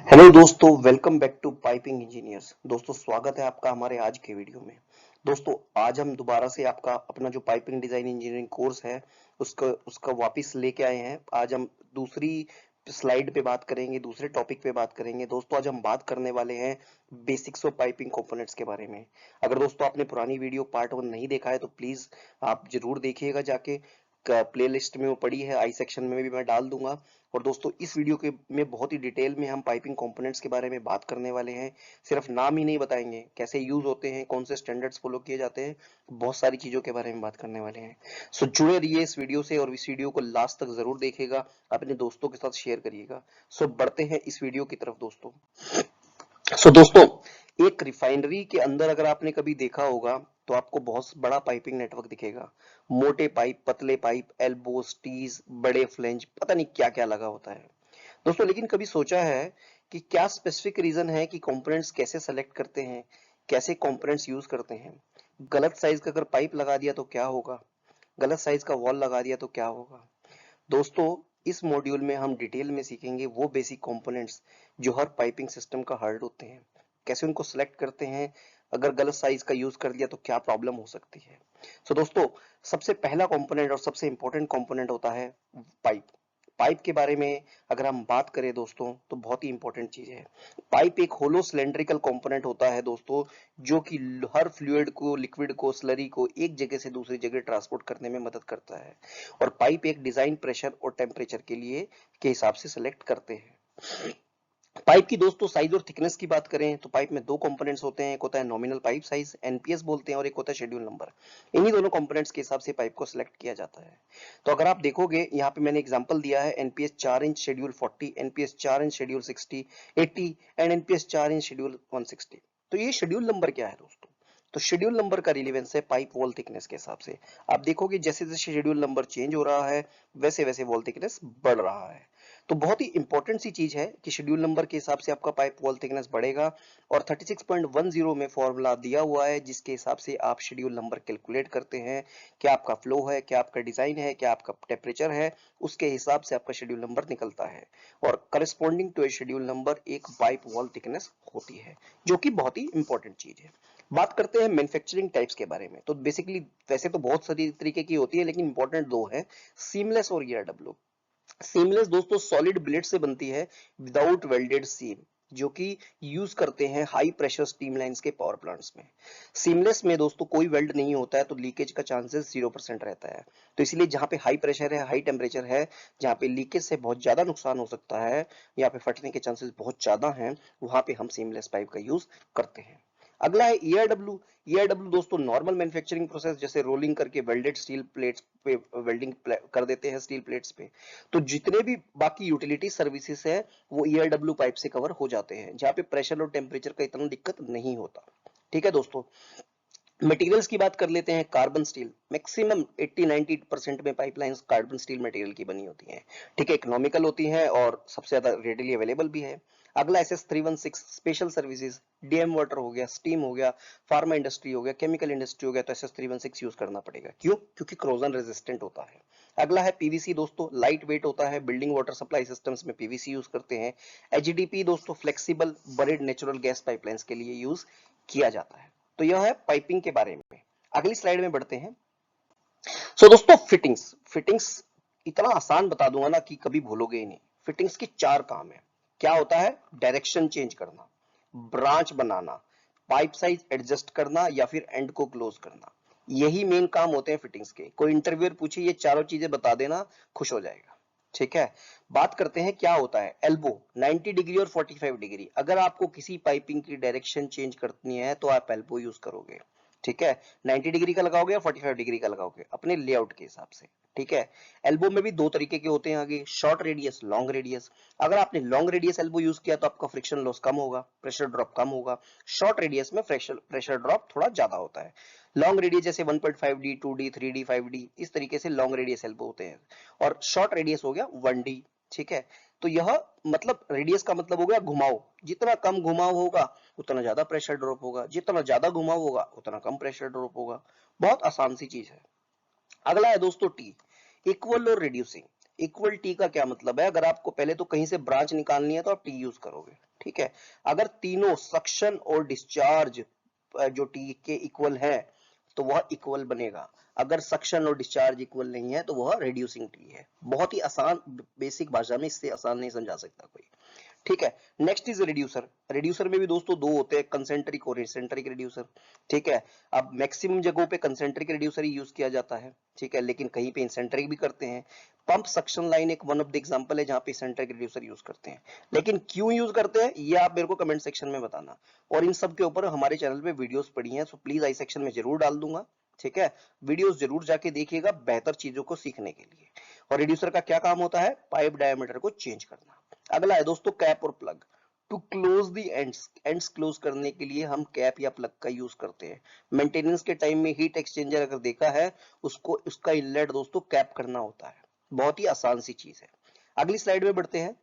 Hello दोस्तों, welcome back to piping engineers. दोस्तों, स्वागत है आपका हमारे आज के वीडियो में। दोस्तों, आज हम दोबारा से आपका अपना जो पाइपिंग डिजाइन इंजीनियरिंग कोर्स है उसका वापस लेके आए हैं। आज हम दूसरी स्लाइड पे बात करेंगे, दूसरे टॉपिक पे बात करेंगे। दोस्तों, आज हम बात करने वाले हैं बेसिक्स ऑफ पाइपिंग कंपोनेंट्स के बारे में। अगर दोस्तों आपने पुरानी वीडियो पार्ट 1 नहीं देखा है तो प्लीज आप जरूर देखिएगा जाके। प्लेलिस्ट में वो पड़ी है, आई सेक्शन में भी मैं डाल दूंगा। और दोस्तों, इस वीडियो के में बहुत ही डिटेल में हम पाइपिंग कंपोनेंट्स के बारे में बात करने वाले हैं। सिर्फ नाम ही नहीं बताएंगे, कैसे यूज होते हैं, कौन से स्टैंडर्ड्स फॉलो किए जाते हैं, बहुत सारी चीजों के बारे में बात करने वाले हैं। सो जुड़े रहिए इस वीडियो से और इस वीडियो को लास्ट तक जरूर देखिएगा, अपने दोस्तों के साथ शेयर करिएगा। सो बढ़ते हैं इस वीडियो की तरफ दोस्तों। दोस्तों, एक रिफाइनरी के अंदर अगर आपने कभी देखा होगा तो आपको बहुत बड़ा पाइपिंग नेटवर्क दिखेगा। मोटे पाइप, पतले पाइप, एल्बोस, टीज, बड़े फ्लेंज, पता नहीं क्या क्या लगा होता है दोस्तों। लेकिन कभी सोचा है कि क्या स्पेसिफिक रीजन है कि कंपोनेंट्स कैसे सेलेक्ट करते हैं, कैसे कंपोनेंट्स यूज करते हैं? गलत साइज का अगर पाइप लगा दिया तो क्या होगा, गलत साइज का वॉल लगा दिया तो क्या होगा? दोस्तों, इस मॉड्यूल में हम डिटेल में सीखेंगे वो बेसिक कंपोनेंट्स जो हर पाइपिंग सिस्टम का हार्ट होते हैं, कैसे उनको सिलेक्ट करते हैं, अगर गलत साइज का यूज कर दिया तो क्या प्रॉब्लम हो सकती है। दोस्तों, सबसे पहला कंपोनेंट और सबसे इंपॉर्टेंट कंपोनेंट होता है पाइप। पाइप के बारे में अगर हम बात करें दोस्तों तो बहुत ही इंपॉर्टेंट चीज है। पाइप एक होलो सिलेंड्रिकल कंपोनेंट होता है दोस्तों, जो कि हर फ्लूइड को, लिक्विड को, स्लरी को एक जगह से दूसरी जगह ट्रांसपोर्ट करने में मदद करता है। और पाइप एक डिजाइन प्रेशर और टेम्परेचर के हिसाब से सिलेक्ट करते हैं। पाइप की दोस्तों साइज और थिकनेस की बात करें तो पाइप में दो कंपोनेंट्स होते हैं। एक होता है नॉमिनल पाइप साइज, एनपीएस बोलते हैं, और एक होता है शेड्यूल नंबर। इन्हीं दोनों कंपोनेंट्स के हिसाब से पाइप को सिलेक्ट किया जाता है। तो अगर आप देखोगे यहाँ पे मैंने एग्जांपल दिया है, NPS 4 inch schedule 40, NPS 4 inch schedule 60, 80 and NPS 4 inch schedule 160। तो ये शेड्यूल नंबर क्या है दोस्तों? तो शेड्यूल नंबर का रिलेवेंस है पाइप वॉल थिकनेस के हिसाब से। आप देखोगे जैसे जैसे शेड्यूल नंबर चेंज हो रहा है वैसे वैसे वॉल थिकनेस बढ़ रहा है। तो बहुत ही इंपॉर्टेंट सी चीज है कि शेड्यूल नंबर के हिसाब से आपका पाइप वॉल थिकनेस बढ़ेगा। और 36.10 में फॉर्मूला दिया हुआ है जिसके हिसाब से आप शेड्यूल नंबर कैलकुलेट करते हैं। क्या आपका फ्लो है, क्या आपका डिजाइन है, क्या आपका टेम्परेचर है, उसके हिसाब से आपका शेड्यूल नंबर निकलता है। और corresponding to a schedule number एक पाइप वॉल थिकनेस होती है, जो कि बहुत ही इंपॉर्टेंट चीज है। बात करते हैं मैन्युफैक्चरिंग टाइप्स के बारे में। तो बेसिकली वैसे तो बहुत सारी तरीके की होती है, लेकिन इंपॉर्टेंट दो है, सीमलेस और ईआरडब्ल्यू। सीमलेस दोस्तों सॉलिड ब्लेड से बनती है विदाउट वेल्डेड सीम, जो कि यूज करते हैं हाई प्रेशर स्टीम लाइंस के पावर प्लांट्स में। सीमलेस में दोस्तों कोई वेल्ड नहीं होता है, तो लीकेज का चांसेस 0% रहता है। तो इसलिए जहां पे हाई प्रेशर है, हाई टेम्परेचर है, जहां पे लीकेज से बहुत ज्यादा नुकसान हो सकता है, यहाँ पे फटने के चांसेस बहुत ज्यादा हैं, वहां पे हम सीमलेस पाइप का यूज करते हैं। अगला है ईआरडब्ल्यू। ईआरडब्ल्यू दोस्तों नॉर्मल मैन्युफैक्चरिंग प्रोसेस, जैसे रोलिंग करके वेल्डेड स्टील प्लेट्स पे वेल्डिंग कर देते हैं स्टील प्लेट्स पे। तो जितने भी बाकी यूटिलिटी सर्विसेज है वो ईआरडब्ल्यू पाइप से कवर हो जाते हैं, जहां पे प्रेशर और टेम्परेचर का इतना दिक्कत नहीं होता। ठीक है दोस्तों, मटेरियल्स की बात कर लेते हैं। कार्बन स्टील मैक्सिमम 80-90% में पाइपलाइंस कार्बन स्टील मटेरियल की बनी होती हैं। ठीक है, इकोनॉमिकल होती हैं और सबसे ज्यादा रेडिली अवेलेबल भी है। अगला SS316 special services, DM water हो गया, स्टीम हो गया, फार्मा इंडस्ट्री हो गया, केमिकल इंडस्ट्री हो गया, तो SS316 यूज करना पड़ेगा। क्यों? क्योंकि क्रोजन रेजिस्टेंट होता है। अगला है पीवीसी दोस्तों, लाइट वेट होता है, बिल्डिंग वाटर सप्लाई सिस्टम्स में पीवीसी यूज करते हैं। एचडीपी दोस्तों flexible buried natural gas pipelines के लिए यूज किया जाता है। तो यह है पाइपिंग के बारे में। अगली स्लाइड में बढ़ते हैं। दोस्तों, फिटिंग्स फिटिंग्स इतना आसान बता दूंगा ना कि कभी भूलोगे ही नहीं। फिटिंग्स के 4 काम है। क्या होता है? डायरेक्शन चेंज करना, ब्रांच बनाना, पाइप साइज एडजस्ट करना, या फिर एंड को क्लोज करना। यही मेन काम होते हैं फिटिंग्स के। कोई इंटरव्यूअर पूछे ये चारों चीजें बता देना, खुश हो जाएगा। ठीक है, बात करते हैं क्या होता है एल्बो। 90 डिग्री और 45 डिग्री, अगर आपको किसी पाइपिंग की डायरेक्शन चेंज करनी है तो आप एल्बो यूज करोगे। ठीक है, 90 डिग्री का लगाओगे या 45 डिग्री का लगाओगे अपने लेआउट के हिसाब से। ठीक है, एल्बो में भी दो तरीके के होते हैं आगे, शॉर्ट रेडियस, लॉन्ग रेडियस। अगर आपने लॉन्ग रेडियस एल्बो यूज किया तो आपका फ्रिक्शन लॉस कम होगा, प्रेशर ड्रॉप कम होगा। शॉर्ट रेडियस में प्रेशर ड्रॉप थोड़ा ज्यादा होता है। लॉन्ग रेडियस जैसे 1.5D, 2D, 3D, 5D, इस तरीके से लॉन्ग रेडियस एल्बो होते हैं। और शॉर्ट रेडियस हो गया 1D। ठीक है, तो यह मतलब रेडियस का मतलब हो गया घुमाव। जितना कम घुमाव होगा उतना ज्यादा प्रेशर ड्रॉप होगा, जितना ज्यादा घुमाव होगा उतना कम प्रेशर ड्रॉप होगा। बहुत आसान सी चीज है। अगला है दोस्तों टी, इक्वल और रिड्यूसिंग। इक्वल टी का क्या मतलब है? अगर आपको पहले तो कहीं से ब्रांच निकालनी है तो आप टी यूज करोगे। ठीक है। अगर तीनों सक्शन और डिस्चार्ज जो टी के इक्वल है तो वह इक्वल बनेगा। अगर सक्शन और डिस्चार्ज इक्वल नहीं है तो वह रिड्यूसिंग टी है। बहुत ही आसान, बेसिक भाषा में, इससे आसान नहीं समझा सकता कोई। ठीक है। Next is reducer. रिड्यूसर में भी दोस्तों दो होते हैं, कंसेंट्रिक और एसेंट्रिक रिड्यूसर। ठीक है। अब मैक्सिमम जगहों पे कंसेंट्रिक रिड्यूसर ही यूज किया जाता है, ठीक है, लेकिन कहीं पे एसेंट्रिक भी करते हैं। पंप सक्शन लाइन एक वन ऑफ द एग्जांपल है जहां पे एसेंट्रिक रिड्यूसर यूज करते हैं। लेकिन क्यों यूज करते हैं ये आप मेरे को कमेंट सेक्शन में बताना। और इन सब के ऊपर हमारे चैनल पे वीडियोस पड़ी हैं, सो प्लीज आई सेक्शन में जरूर डाल दूंगा। ठीक है। वीडियोस जरूर जाके देखिएगा बेहतर चीजों को सीखने के लिए। और रिड्यूसर का क्या काम होता है? पाइप डायमीटर को चेंज करना। अगला है दोस्तों कैप और plug. To close the ends close करने के लिए हम कैप या प्लग का यूज करते हैं। मेंटेनेंस के टाइम में हीट एक्सचेंजर अगर देखा है, उसको उसका इनलेट दोस्तों कैप करना होता है। बहुत ही आसान सी चीज है। अगली स्लाइड में बढ़ते हैं।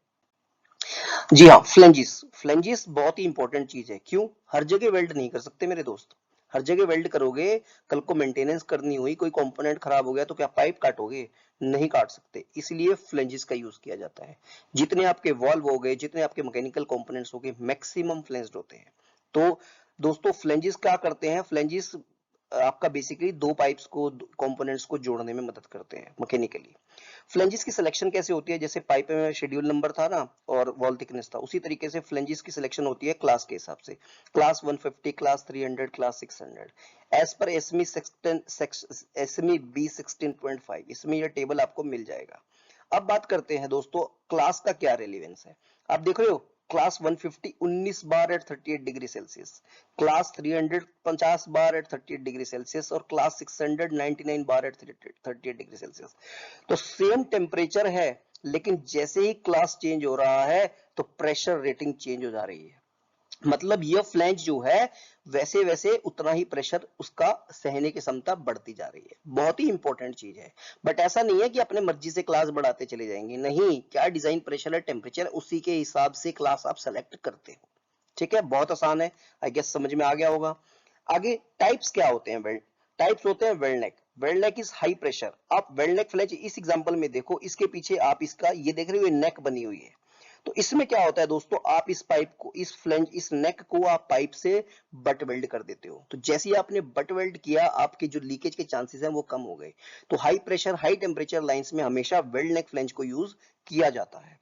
जी हाँ, फ्लेंजिस। फ्लेंजिस बहुत ही इंपॉर्टेंट चीज है। क्यों? हर जगह वेल्ड नहीं कर सकते मेरे दोस्त। हर जगह वेल्ड करोगे, कल को मेंटेनेंस करनी हुई, कोई कंपोनेंट खराब हो गया तो क्या पाइप काटोगे? नहीं काट सकते, इसलिए फ्लेंजिस का यूज किया जाता है। जितने आपके वॉल्व हो गए, जितने आपके मैकेनिकल कंपोनेंट्स हो गए, मैक्सिमम फ्लेंज्ड होते हैं। तो दोस्तों फ्लेंजिस क्या करते हैं? फ्लेंजिस आपका बेसिकली दो पाइप्स को, कंपोनेंट्स को जोड़ने में मदद करते हैं मैकेनिकली। फ्लेंजिस की सिलेक्शन कैसे होती है? जैसे पाइप में शेड्यूल नंबर था ना और वॉल थिकनेस था, उसी तरीके से फ्लेंजिस की सिलेक्शन होती है क्लास के हिसाब से। Class 150, class 300, class 600 as per एसमी एसमी B 16.5। इसमें यह टेबल आपको मिल जाएगा। अब बात करते हैं दोस्तों क्लास का क्या रेलिवेंस है। आप देख रहे हो क्लास 150 19 बार एट 38 डिग्री सेल्सियस, क्लास 300 50 बार एट 38 डिग्री सेल्सियस और क्लास 600 99 बार एट 38 डिग्री सेल्सियस। तो सेम टेम्परेचर है, लेकिन जैसे ही क्लास चेंज हो रहा है तो प्रेशर रेटिंग चेंज हो जा रही है। मतलब यह फ्लैंज जो है वैसे वैसे उतना ही प्रेशर उसका सहने की क्षमता बढ़ती जा रही है। बहुत ही इंपॉर्टेंट चीज है। बट ऐसा नहीं है कि अपने मर्जी से क्लास बढ़ाते चले जाएंगे, नहीं, क्या डिजाइन प्रेशर है, टेम्परेचर, उसी के हिसाब से क्लास आप सेलेक्ट करते हो। ठीक है, बहुत आसान है, आई गेस समझ में आ गया होगा। आगे टाइप्स क्या होते हैं? वेल्ड टाइप्स होते हैं weld neck. Weld neck is high pressure. आप वेल्ड नेक फ्लैंज इस एग्जांपल में देखो, इसके पीछे आप इसका ये देख रहे हो, नेक बनी हुई है। तो इसमें क्या होता है दोस्तों, आप इस पाइप को, इस फ्लैंज, इस नेक को आप पाइप से बट वेल्ड कर देते हो। तो जैसे ही आपने बट वेल्ड किया, आपके जो लीकेज के चांसेस हैं वो कम हो गए। तो high pressure high temperature lines में हमेशा वेल्ड नेक फ्लैंज को यूज किया जाता है।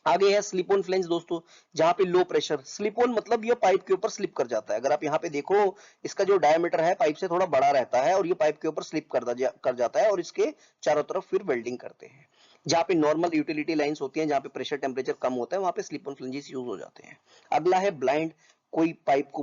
आगे है स्लिप ऑन फ्लैंज दोस्तों, जहां पे लो प्रेशर। स्लिप ऑन मतलब ये पाइप के ऊपर स्लिप कर जाता है। अगर आप यहाँ पे देखो, इसका जो डायमीटर है पाइप से थोड़ा बड़ा रहता है और ये पाइप के ऊपर स्लिप कर जाता है और इसके चारों तरफ फिर वेल्डिंग करते हैं। जहां पे नॉर्मल यूटिलिटी लाइंस होती हैं, जहां पे प्रेशर टेम्परेचर कम होता है, वहां pay slip on flanges use हो जाते हैं। अगला है ब्लाइंड। कोई पाइप को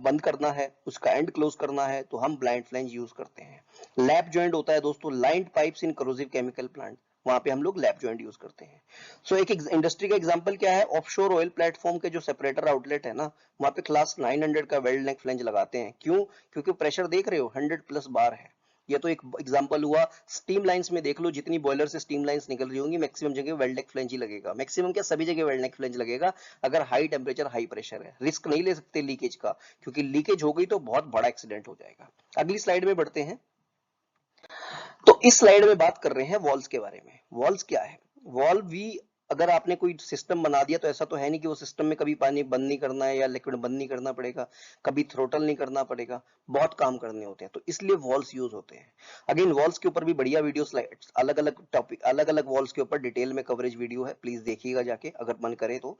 बंद करना है, उसका एंड क्लोज करना है, तो हम ब्लाइंड फ्लैंज यूज करते हैं। लैप जॉइंट होता है दोस्तों, लाइंड पाइप्स इन करोसिव केमिकल प्लांट, वहां पे हम लोग लैप जॉइंट यूज करते हैं। सो एक इंडस्ट्री का एग्जांपल क्या है? ऑफशोर ऑयल प्लेटफॉर्म के जो सेपरेटर आउटलेट है ना, वहां पे क्लास 900 का वेल्ड नेक फ्लैंज लगाते हैं। क्यों? क्योंकि प्रेशर देख रहे हो 100 प्लस बार है। ये तो एक एग्जांपल हुआ। स्टीम लाइंस में देख लो, जितनी बॉयलर से स्टीम लाइंस निकल रही होंगी, मैक्सिमम जगह वेल्ड नेक फ्लैंज ही लगेगा। मैक्सिमम क्या, सभी जगह वेल्ड नेक फ्लैंज लगेगा अगर हाई टेम्परेचर हाई प्रेशर है। रिस्क नहीं ले सकते लीकेज का, क्योंकि लीकेज हो गई तो बहुत बड़ा एक्सीडेंट हो जाएगा। अगली स्लाइड में बढ़ते हैं। तो इस स्लाइड में बात कर रहे हैं वॉल्स के बारे में। वॉल्स क्या है? वॉल्व भी, अगर आपने कोई सिस्टम बना दिया तो ऐसा तो है नहीं कि वो सिस्टम में कभी पानी बंद नहीं करना है या लिक्विड बंद नहीं करना पड़ेगा, कभी थ्रोटल नहीं करना पड़ेगा, बहुत काम करने होते हैं, तो इसलिए वॉल्स यूज होते हैं। अगेन वॉल्स के ऊपर भी बढ़िया वीडियो स्लाइड्स, अलग अलग टॉपिक, अलग अलग वॉल्स के ऊपर डिटेल में कवरेज वीडियो है, प्लीज देखिएगा जाके अगर मन करे तो।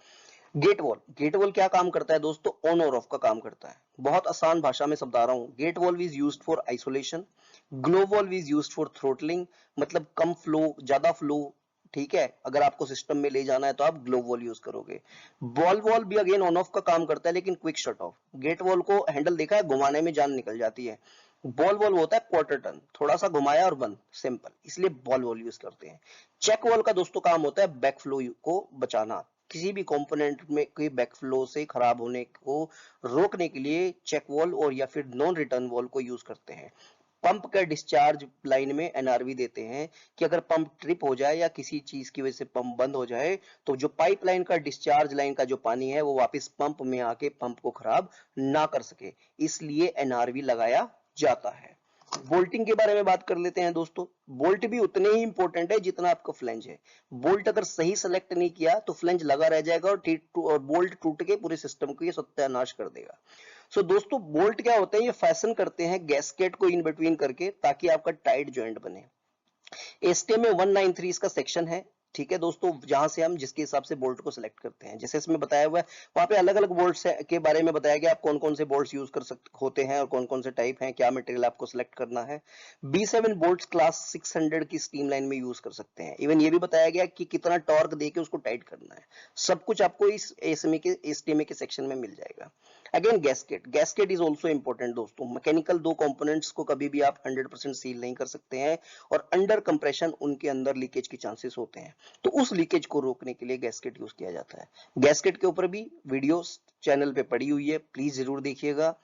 Gate wall. गेट वॉल क्या काम करता है दोस्तों? ऑन और ऑफ का काम करता है। बहुत आसान भाषा में समझा रहा हूं। Gate valve is used for isolation, globe valve is used for throttling, मतलब कम फ्लो ज्यादा फ्लो। ठीक है, अगर आपको सिस्टम में ले जाना है तो आप ग्लो वॉल यूज करोगे। बॉल वॉल भी अगेन ऑन ऑफ का काम करता है, लेकिन quick shut off. Gate valve को हैंडल देखा है, घुमाने में जान निकल जाती है। बॉल वॉल होता है क्वार्टर टर्न, थोड़ा सा घुमाया और बंद, सिंपल, इसलिए बॉल वॉल यूज करते हैं। चेक वॉल का दोस्तों काम होता है बैक फ्लो को बचाना। किसी भी कंपोनेंट में कोई बैक फ्लो से खराब होने को रोकने के लिए चेक वॉल और या फिर नॉन रिटर्न वॉल को यूज करते हैं। पंप का डिस्चार्ज लाइन में एनआरवी देते हैं कि अगर पंप ट्रिप हो जाए या किसी चीज की वजह से पंप बंद हो जाए, तो जो पाइपलाइन का डिस्चार्ज लाइन का जो पानी है वो वापस पंप में आके पंप को खराब ना कर सके, इसलिए एनआरवी लगाया जाता है। बोल्टिंग के बारे में बात कर लेते हैं दोस्तों। बोल्ट भी उतने ही इंपॉर्टेंट है जितना आपका फ्लेंज है। बोल्ट अगर सही सेलेक्ट नहीं किया तो फ्लेंज लगा रह जाएगा और बोल्ट टूट के पूरे सिस्टम को ये सत्यानाश कर देगा। सो दोस्तों बोल्ट क्या होते हैं, ये फैशन करते हैं गैस्केट को इन बिटवीन करके ताकि आपका टाइट जॉइंट बने। एसटीएम में 193 इसका सेक्शन है। ठीक है दोस्तों, जहां से हम जिसके हिसाब से बोल्ट को सिलेक्ट करते हैं, जैसे इसमें बताया हुआ है वहां पे अलग अलग बोल्ट्स के बारे में बताया गया, आप कौन कौन से बोल्ट्स यूज कर सकते होते हैं और कौन कौन से टाइप हैं, क्या मटेरियल आपको सिलेक्ट करना है। B7 बोल्ट्स क्लास 600 की स्टीम लाइन में यूज कर सकते हैं। इवन ये भी बताया गया कि कितना टॉर्क देके उसको टाइट करना है। सब कुछ आपको इस एसटीएमए के सेक्शन में मिल जाएगा। Again gasket is also important दोस्तों। मैकेनिकल दो कंपोनेंट्स को कभी भी आप 100% सील नहीं कर सकते हैं और अंडर कंप्रेशन उनके अंदर लीकेज के चांसेस होते हैं, तो उस लीकेज को रोकने के लिए गैस्केट यूज किया जाता है। गैस्केट के ऊपर भी वीडियोस चैनल पे पड़ी हुई है, प्लीज जरूर देखिएगा।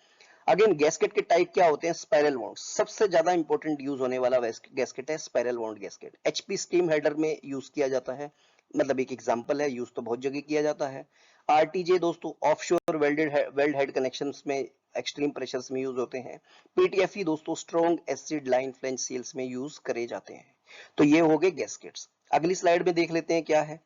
अगेन गैस्केट के टाइप क्या होते हैं, स्पाइरल वाउंड सबसे ज्यादा इंपॉर्टेंट यूज होने वाला गैस्केट है, spiral wound gasket. HP steam header में यूज किया जाता है, मतलब एक एग्जांपल है, यूज तो बहुत जगह किया जाता है। आरटीजे दोस्तों ऑफशोर वेल्ड हेड कनेक्शंस में एक्सट्रीम प्रेशर्स में यूज होते हैं। पीटीएफई दोस्तों strong acid line flange seals में यूज करे जाते हैं। तो ये हो गए गैस्केट्स। अगली स्लाइड में देख लेते हैं क्या है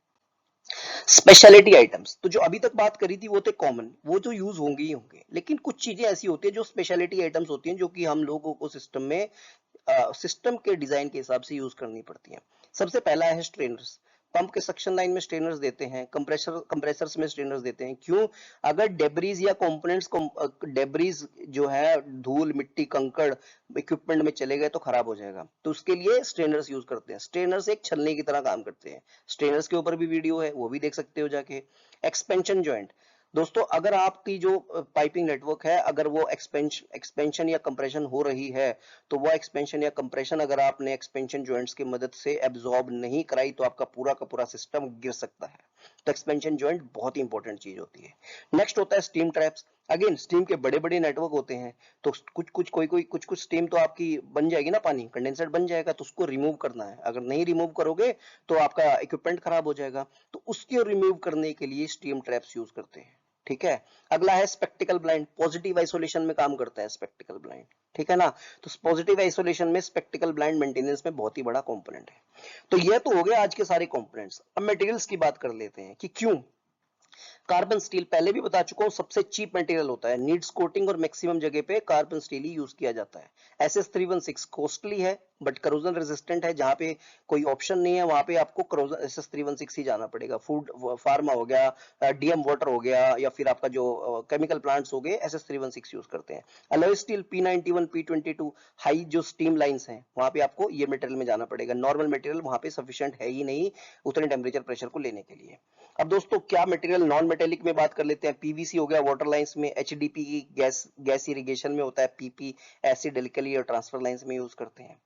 स्पेशलिटी आइटम्स। तो जो अभी तक बात करी थी वो थे कॉमन, वो जो यूज होंगे ही होंगे, लेकिन कुछ चीजें ऐसी होती है जो स्पेशलिटी आइटम्स होती हैं जो कि हम लोगों को सिस्टम के डिजाइन के हिसाब से यूज करनी पड़ती है। सबसे पहला है स्ट्रेनर्स। पंप के सक्शन लाइन में स्ट्रेनर्स देते हैं, कंप्रेसर्स में स्ट्रेनर्स देते हैं। क्यों? अगर डेब्रीज या कंपोनेंट्स को डेब्रीज जो है धूल मिट्टी कंकड़ इक्विपमेंट में चले गए तो खराब हो जाएगा, तो उसके लिए स्ट्रेनर्स यूज करते हैं। स्ट्रेनर्स एक छलनी की तरह काम करते हैं। स्ट्रेनर्स के ऊपर भी वीडियो है, वो भी देख सकते हो जाके। एक्सपेंशन जॉइंट दोस्तों, अगर आपकी जो पाइपिंग नेटवर्क है अगर वो एक्सपेंशन या कंप्रेशन हो रही है, तो वो एक्सपेंशन या कंप्रेशन अगर आपने एक्सपेंशन जॉइंट्स की मदद से एब्जॉर्ब नहीं कराई तो आपका पूरा का पूरा सिस्टम गिर सकता है। तो एक्सपेंशन जॉइंट बहुत ही इंपॉर्टेंट चीज होती है। नेक्स्ट होता है स्टीम ट्रैप्स। अगेन स्टीम के बड़े बड़े नेटवर्क होते हैं, तो कुछ स्टीम तो आपकी बन जाएगी ना, पानी कंडेंसर बन जाएगा, तो उसको रिमूव करना है। अगर नहीं रिमूव करोगे तो आपका इक्विपमेंट खराब हो जाएगा, तो उसके रिमूव करने के लिए स्टीम ट्रैप्स यूज करते हैं। ठीक है। अगला है स्पेक्टिकल ब्लाइंड, पॉजिटिव आइसोलेशन में काम करता है स्पेक्टिकल ब्लाइंड। ठीक है ना। तो पॉजिटिव आइसोलेशन में स्पेक्टिकल ब्लाइंड मेंटेनेंस में बहुत ही बड़ा कंपोनेंट है। तो ये तो हो गया आज के सारे कंपोनेंट्स। अब मटेरियल्स की बात कर लेते हैं कि क्यों कार्बन स्टील, पहले भी बता चुका हूं, सबसे चीप मटेरियल होता है। नीड्स कोटिंग और मैक्सिमम जगह पे कार्बन स्टील ही यूज किया जाता है। SS316 कॉस्टली है बट करोजन रेजिस्टेंट है। जहां पे कोई ऑप्शन नहीं है वहां पे आपको करोजन SS316 ही जाना पड़ेगा। फूड फार्मा हो गया, डीएम वाटर हो गया, या फिर आपका जो केमिकल प्लांट्स हो गए, SS316 यूज करते हैं। Alloy steel P91 P22 high जो स्टीम लाइंस हैं वहां पे आपको ये मटेरियल में जाना पड़ेगा। नॉर्मल मटेरियल वहां पे सफिशिएंट है ही नहीं उतने टेम्परेचर प्रेशर को लेने के लिए। अब दोस्तों क्या मटेरियल नॉन मेटेलिक में बात कर लेते हैं। पीवीसी हो गया वाटर लाइंस में, एचडीपी की गैस इरिगेशन में होता है, पीपी एसिड एल्कली और ट्रांसफर लाइंस में यूज करते हैं।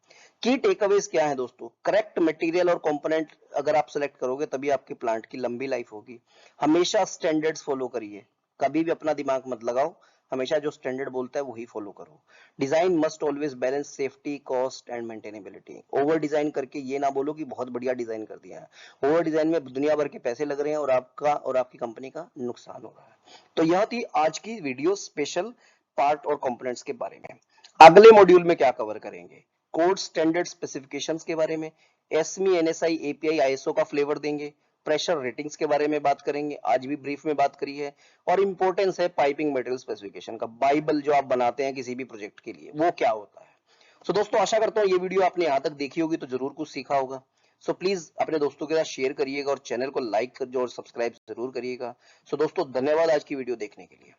की टेकअवेज क्या है दोस्तों, करेक्ट मटेरियल और कंपोनेंट अगर आप सेलेक्ट करोगे तभी आपके प्लांट की लंबी लाइफ होगी। हमेशा स्टैंडर्ड्स फॉलो करिए, कभी भी अपना दिमाग मत लगाओ, हमेशा जो स्टैंडर्ड बोलता है वही फॉलो करो। Design must always balance safety cost and maintainability. Over design करके ये ना बोलो कि बहुत बढ़िया डिजाइन कर दिया है। ओवर डिजाइन में दुनिया भर के पैसे लग रहे हैं और आपका और आपकी कंपनी का नुकसान हो रहा है। तो यह थी आज की वीडियो स्पेशल पार्ट और कंपोनेंट्स के बारे में। अगले मॉड्यूल में क्या कवर करेंगे, कोड स्टैंडर्ड स्पेसिफिकेशंस के बारे में, एसमी एनएसआई एपीआई आईएसओ का फ्लेवर देंगे, प्रेशर रेटिंग्स के बारे में बात करेंगे, आज भी ब्रीफ में बात करी है, और इंपॉर्टेंस है पाइपिंग मटेरियल स्पेसिफिकेशन का, बाइबल जो आप बनाते हैं किसी भी प्रोजेक्ट के लिए वो क्या होता है। सो दोस्तों आशा करता हूँ ये वीडियो आपने यहाँ तक देखी होगी तो जरूर कुछ सीखा होगा। सो प्लीज अपने दोस्तों के साथ शेयर करिएगा और चैनल को लाइक और सब्सक्राइब जरूर करिएगा। सो दोस्तों धन्यवाद आज की वीडियो देखने के लिए।